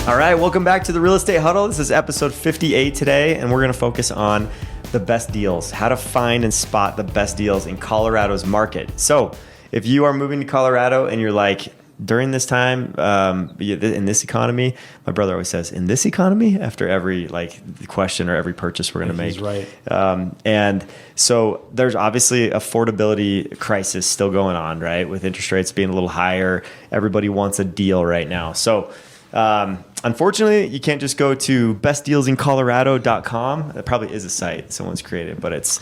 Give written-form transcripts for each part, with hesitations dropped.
All right, welcome back to the Real Estate Huddle. This is episode 58 today, and we're going to focus on the best deals, how to find and spot the best deals in Colorado's market. So if you are moving to Colorado and you're like, during this time, in this economy, my brother always says, in this economy, after every question or every purchase we're going to make. He's right. And so there's obviously affordability crisis still going on, right? With interest rates being a little higher, everybody wants a deal right now. So unfortunately, you can't just go to bestdealsincolorado.com. That probably is a site someone's created, but it's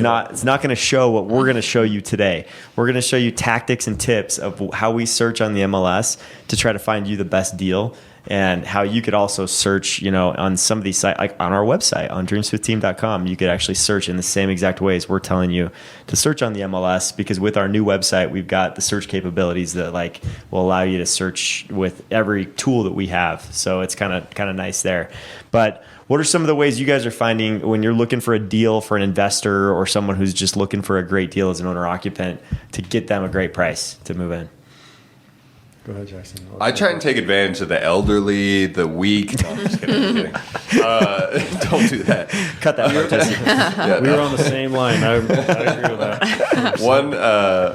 not going to show what we're going to show you today. We're going to show you tactics and tips of how we search on the MLS to try to find you the best deal, and how you could also search, on some of these sites, like on our website, on dreams15.com, you could actually search in the same exact ways we're telling you to search on the MLS, because with our new website, we've got the search capabilities that will allow you to search with every tool that we have. So it's kind of nice there. But what are some of the ways you guys are finding when you're looking for a deal for an investor or someone who's just looking for a great deal as an owner occupant to get them a great price to move in? Go ahead, Jackson. I try and take advantage of the elderly, the weak. No, I'm just kidding. Don't do that. Cut that part, Jesse. We were on the same line. I agree with that.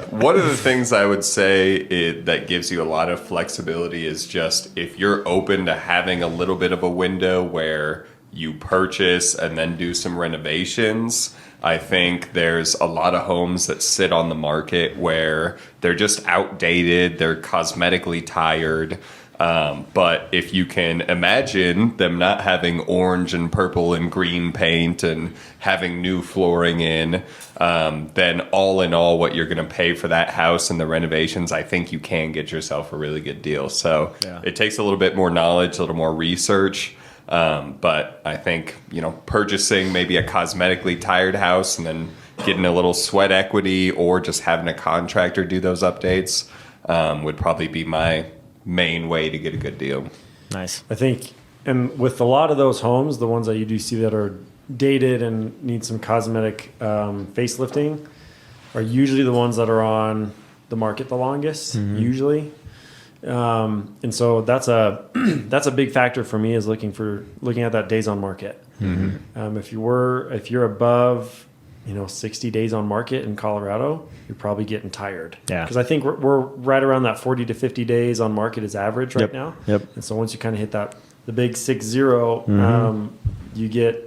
One of the things I would say that gives you a lot of flexibility is just if you're open to having a little bit of a window where you purchase and then do some renovations. I think there's a lot of homes that sit on the market where they're just outdated, they're cosmetically tired. But if you can imagine them not having orange and purple and green paint and having new flooring in, then all in all, what you're going to pay for that house and the renovations, I think you can get yourself a really good deal. So It takes a little bit more knowledge, a little more research. But I think, purchasing maybe a cosmetically tired house and then getting a little sweat equity or just having a contractor do those updates would probably be my main way to get a good deal. Nice. I think, and with a lot of those homes, the ones that you do see that are dated and need some cosmetic facelifting are usually the ones that are on the market the longest, usually. And so that's a big factor for me, is looking at that days on market. If you're above 60 days on market in Colorado, you're probably getting tired. Yeah. Because I think we're right around that 40 to 50 days on market is average right now. Yep. And so once you kind of hit the big 60, you get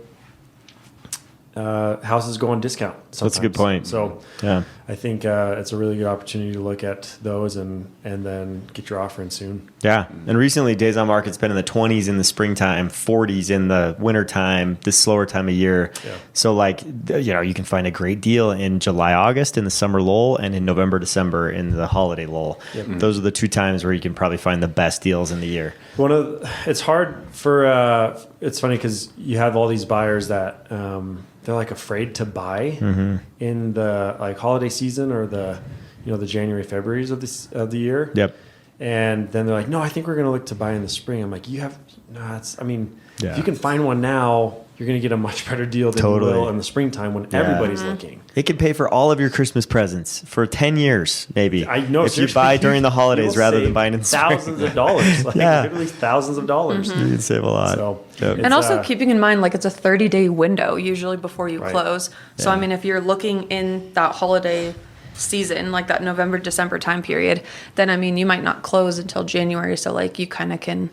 houses go on discount sometimes. That's a good point. So yeah, I think it's a really good opportunity to look at those and then get your offer in soon. Yeah. And recently, days on market's been in the 20s in the springtime, 40s in the wintertime, this slower time of year. Yeah. So you can find a great deal in July, August in the summer lull, and in November, December in the holiday lull. Yep. Those are the two times where you can probably find the best deals in the year. It's hard for, it's funny because you have all these buyers that, they're afraid to buy in the holiday season or the January, Februarys of the year. Yep. And then they're like, no, I think we're going to look to buy in the spring. I'm like, if you can find one now, you're going to get a much better deal than you will in the springtime when everybody's looking. It can pay for all of your Christmas presents for 10 years, maybe. I know. If you buy during the holidays rather than buying in the spring. Thousands of dollars. Literally thousands of dollars. You can save a lot. So, and also keeping in mind, it's a 30-day window usually before you close. So, if you're looking in that holiday season, like that November, December time period, then, you might not close until January. So, you kind of can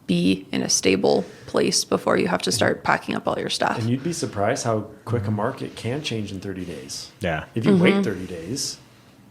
be in a stable place before you have to start packing up all your stuff. And you'd be surprised how quick a market can change in 30 days. Yeah. If you wait 30 days,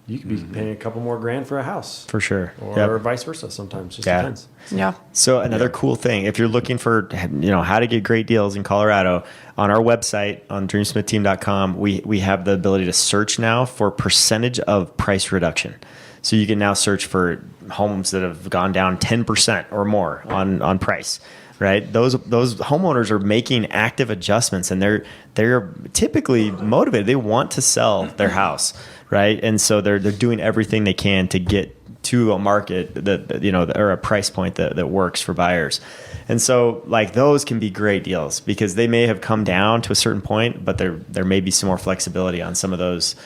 you could be paying a couple more grand for a house. For sure. Or vice versa sometimes. Just depends. Yeah. So another cool thing, if you're looking for, how to get great deals in Colorado, on our website, on dreamsmithteam.com, we have the ability to search now for percentage of price reduction. So you can now search for homes that have gone down 10% or more on price, right? Those homeowners are making active adjustments, and they're typically motivated. They want to sell their house, right? And so they're doing everything they can to get to a market that or a price point that works for buyers. And so those can be great deals because they may have come down to a certain point, but there may be some more flexibility on some of those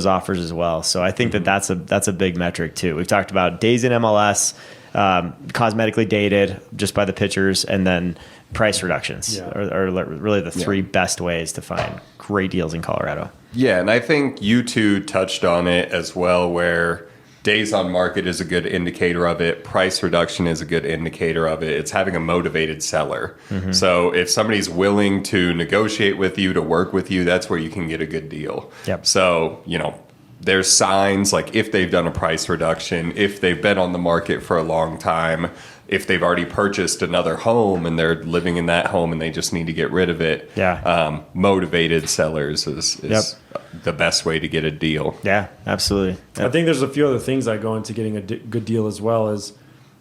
offers as well. So I think that's a big metric too. We've talked about days in MLS, cosmetically dated just by the pictures, and then price reductions are really the three best ways to find great deals in Colorado. Yeah, and I think you two touched on it as well, where days on market is a good indicator of it. Price reduction is a good indicator of it. It's having a motivated seller. So if somebody's willing to negotiate with you, to work with you, that's where you can get a good deal. Yep. So, there's signs like if they've done a price reduction, if they've been on the market for a long time, if they've already purchased another home and they're living in that home and they just need to get rid of it. Motivated sellers is the best way to get a deal. Yeah, absolutely. I think there's a few other things that go into getting a good deal as well. Is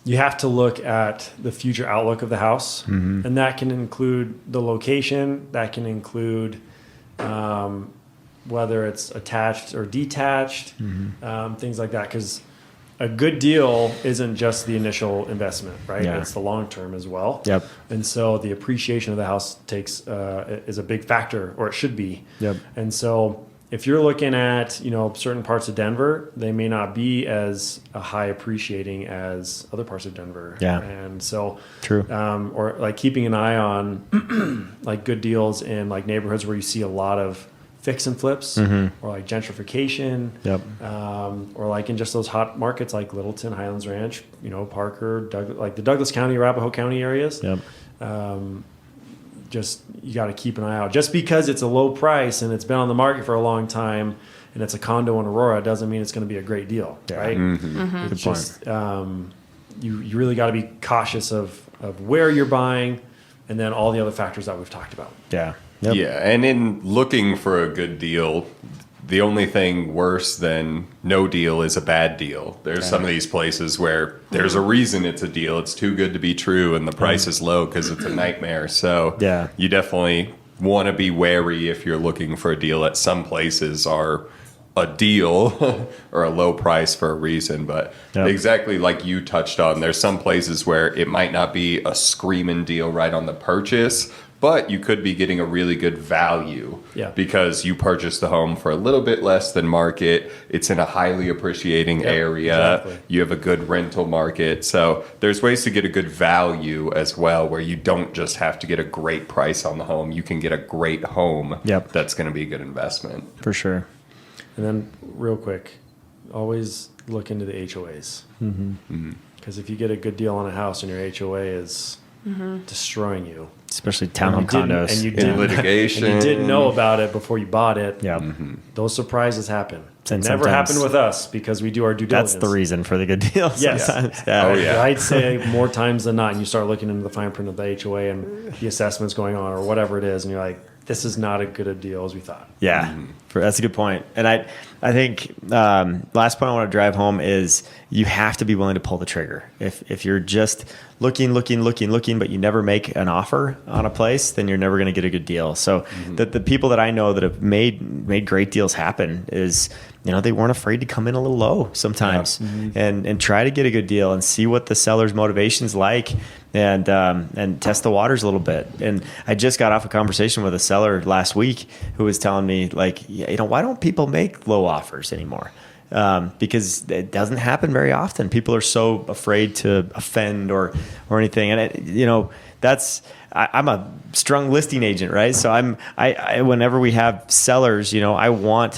you have to look at the future outlook of the house, and that can include the location, that can include whether it's attached or detached, things like that. Because a good deal isn't just the initial investment, right? Yeah. It's the long term as well. Yep. And so the appreciation of the house is a big factor, or it should be. Yep. And so if you're looking at certain parts of Denver, they may not be as high appreciating as other parts of Denver. Yeah. And so True. Or like keeping an eye on like good deals in like neighborhoods where you see a lot of fix and flips, or like gentrification, or like in just those hot markets like Littleton, Highlands Ranch, Parker, like the Douglas County, Arapahoe County areas. Just you got to keep an eye out. Just because it's a low price and it's been on the market for a long time and it's a condo in Aurora doesn't mean it's going to be a great deal, right? It's just you really got to be cautious of where you're buying, and then all the other factors that we've talked about. Yeah. Yep. Yeah, and in looking for a good deal, the only thing worse than no deal is a bad deal. There's some of these places where there's a reason it's a deal. It's too good to be true, and the price is low because it's a nightmare. So you definitely want to be wary if you're looking for a deal. That some places are a deal or a low price for a reason. But exactly like you touched on, there's some places where it might not be a screaming deal right on the purchase, but you could be getting a really good value because you purchased the home for a little bit less than market. It's in a highly appreciating area. Exactly. You have a good rental market. So there's ways to get a good value as well, where you don't just have to get a great price on the home. You can get a great home that's going to be a good investment. For sure. And then real quick, always look into the HOAs. Because if you get a good deal on a house and your HOA is destroying you, especially townhome condos, and you didn't, litigation, and you didn't know about it before you bought it. Those surprises happen. And it never happened with us because we do our due diligence. That's the reason for the good deals. Yes. Yeah. I'd say more times than not, and you start looking into the fine print of the HOA and the assessments going on or whatever it is, and you're like, this is not as good a deal as we thought. Yeah, that's a good point. And I think last point I want to drive home is you have to be willing to pull the trigger. If you're just looking, but you never make an offer on a place, then you're never going to get a good deal. So the people that I know that have made great deals happen is, they weren't afraid to come in a little low sometimes and try to get a good deal and see what the seller's motivation's like, and test the waters a little bit. And I just got off a conversation with a seller last week who was telling me, like, why don't people make low offers anymore? Because it doesn't happen very often. People are so afraid to offend or anything. And I'm a strong listing agent, right? So I whenever we have sellers, I want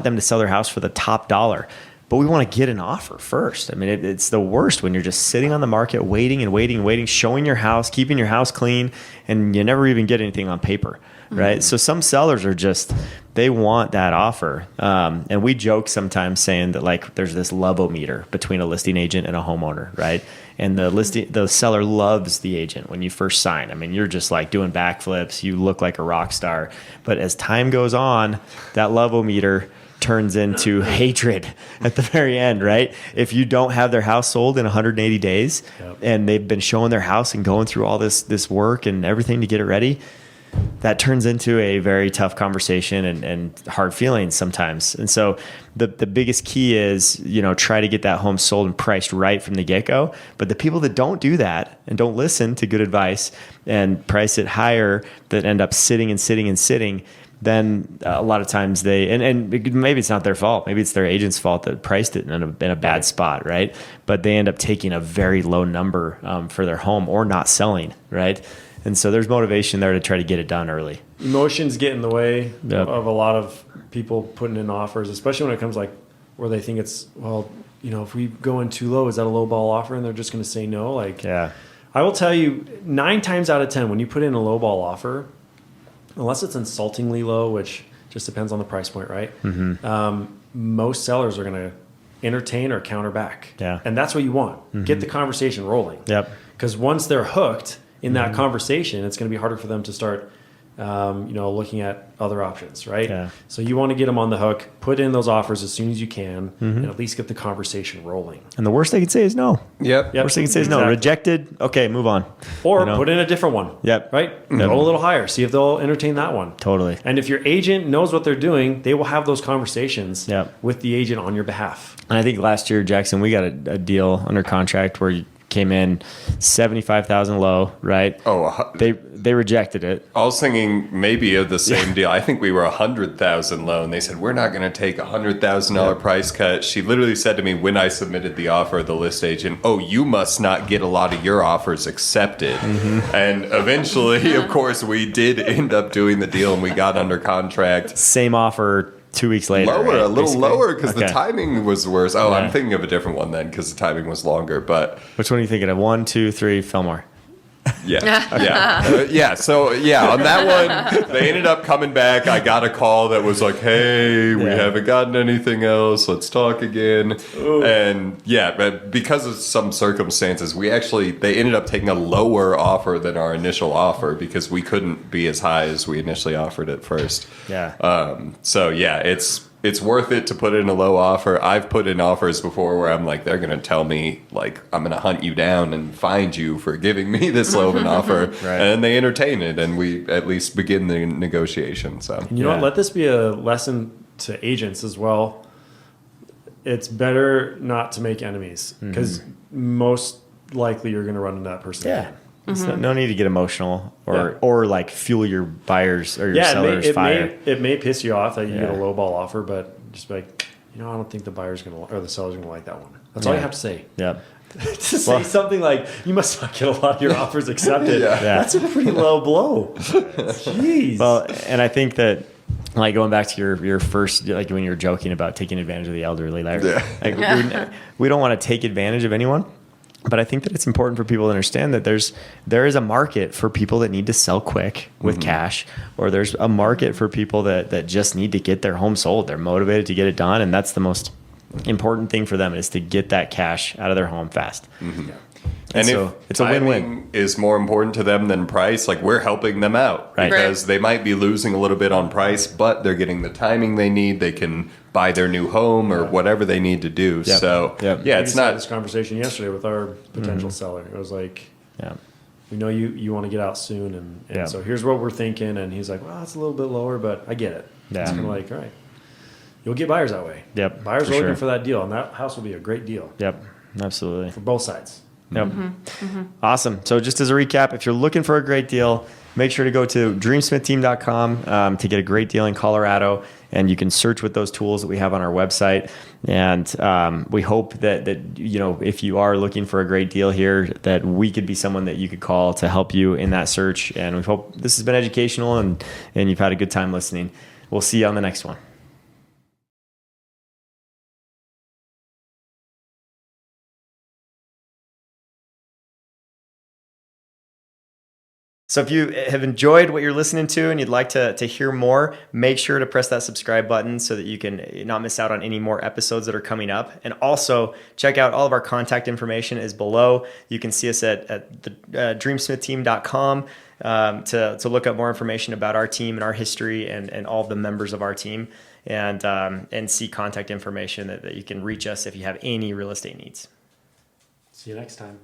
them to sell their house for the top dollar, but we want to get an offer first. I mean, it's the worst when you're just sitting on the market, waiting, showing your house, keeping your house clean, and you never even get anything on paper, right? So some sellers are they want that offer. And we joke sometimes saying that, like, there's this love-o-meter between a listing agent and a homeowner, right? And the seller loves the agent when you first sign. I mean, you're just like doing backflips. You look like a rock star. But as time goes on, that love-o-meter turns into hatred at the very end, right? If you don't have their house sold in 180 days and they've been showing their house and going through all this work and everything to get it ready, that turns into a very tough conversation and hard feelings sometimes. And so the biggest key is, try to get that home sold and priced right from the get-go. But the people that don't do that and don't listen to good advice and price it higher, that end up sitting, then a lot of times and maybe it's not their fault. Maybe it's their agent's fault that priced it in a bad spot, right? But they end up taking a very low number for their home or not selling, right? And so there's motivation there to try to get it done early. Emotions get in the way of a lot of people putting in offers, especially when it comes like where they think it's, well, if we go in too low, is that a low ball offer? And they're just going to say no. Like, yeah. I will tell you 9 times out of 10, when you put in a low ball offer, unless it's insultingly low, which just depends on the price point, right? Mm-hmm. Most sellers are going to entertain or counter back. Yeah. And that's what you want. Mm-hmm. Get the conversation rolling. Yep. Because once they're hooked in that conversation, it's going to be harder for them to start looking at other options, right? Yeah. So you want to get them on the hook, put in those offers as soon as you can, and at least get the conversation rolling. And the worst they can say is no. Yep. Worst they can say is no. Rejected. Okay, move on. Or put in a different one. Yep. Right? Go a little higher. See if they'll entertain that one. Totally. And if your agent knows what they're doing, they will have those conversations with the agent on your behalf. And I think last year, Jackson, we got a deal under contract where you came in 75,000 low, right? Oh, they rejected it. I was thinking maybe of the same deal. I think we were 100,000 low, and they said we're not going to take $100,000 price cut. She literally said to me when I submitted the offer, the list agent, "Oh, you must not get a lot of your offers accepted." And eventually, of course, we did end up doing the deal, and we got under contract. Same offer. 2 weeks later. Lower, right? A little basically. Lower because the timing was worse. Oh, I'm thinking of a different one then because the timing was longer. But which one are you thinking of? 1, 2, 3, Fillmore. Yeah. So on that one, they ended up coming back. I got a call that was like, "Hey, we haven't gotten anything else. Let's talk again." Ooh. And but because of some circumstances, they ended up taking a lower offer than our initial offer because we couldn't be as high as we initially offered at first. It's worth it to put in a low offer. I've put in offers before where I'm like, they're going to tell me, like, I'm going to hunt you down and find you for giving me this low of an offer. Right. And they entertain it, and we at least begin the negotiation. So, you know what? Let this be a lesson to agents as well. It's better not to make enemies because most likely you're going to run into that person again. No need to get emotional or like fuel your buyers or your sellers' fire. It may piss you off that you get a low ball offer, but just be like, I don't think the buyer's or the seller's gonna like that one. That's all you have to say. Yeah. To say something like, you must not get a lot of your offers accepted. That's a pretty low blow. Jeez. Well, and I think that, like, going back to your first, like when you were joking about taking advantage of the elderly, we don't want to take advantage of anyone. But I think that it's important for people to understand that there is a market for people that need to sell quick with cash, or there's a market for people that just need to get their home sold. They're motivated to get it done, and that's the most important thing for them is to get that cash out of their home fast. And so it's a win-win. Is more important to them than price, like we're helping them out because they might be losing a little bit on price, but they're getting the timing they need. They can buy their new home or whatever they need to do. Yep. So it's not this conversation yesterday with our potential seller. It was like, we know you want to get out soon, and so here's what we're thinking. And he's like, well, it's a little bit lower, but I get it. It's kind of like, all right, you'll get buyers that way. Yep, buyers are looking for that deal, and that house will be a great deal. Yep, absolutely for both sides. Yep. Awesome. So just as a recap, if you're looking for a great deal, make sure to go to dreamsmithteam.com to get a great deal in Colorado. And you can search with those tools that we have on our website. And we hope that if you are looking for a great deal here, that we could be someone that you could call to help you in that search. And we hope this has been educational and you've had a good time listening. We'll see you on the next one. So if you have enjoyed what you're listening to and you'd like to hear more, make sure to press that subscribe button so that you can not miss out on any more episodes that are coming up. And also check out all of our contact information is below. You can see us at the dreamsmithteam.com to look up more information about our team and our history and all of the members of our team and see contact information that you can reach us if you have any real estate needs. See you next time.